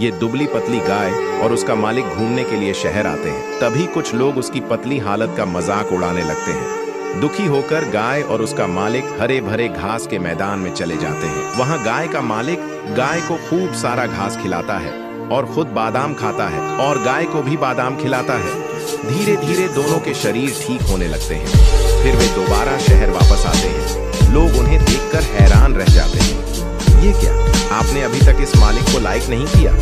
ये दुबली पतली गाय और उसका मालिक घूमने के लिए शहर आते हैं। तभी कुछ लोग उसकी पतली हालत का मजाक उड़ाने लगते हैं। दुखी होकर गाय और उसका मालिक हरे भरे घास के मैदान में चले जाते हैं। वहां गाय का मालिक गाय को खूब सारा घास खिलाता है और खुद बादाम खाता है और गाय को भी बादाम खिलाता है। धीरे धीरे दोनों के शरीर ठीक होने लगते हैं। फिर वे दोबारा शहर वापस आते हैं। लोग उन्हें देखकर हैरान रह जाते हैं। ये क्या, आपने अभी तक इस मालिक को लाइक नहीं किया?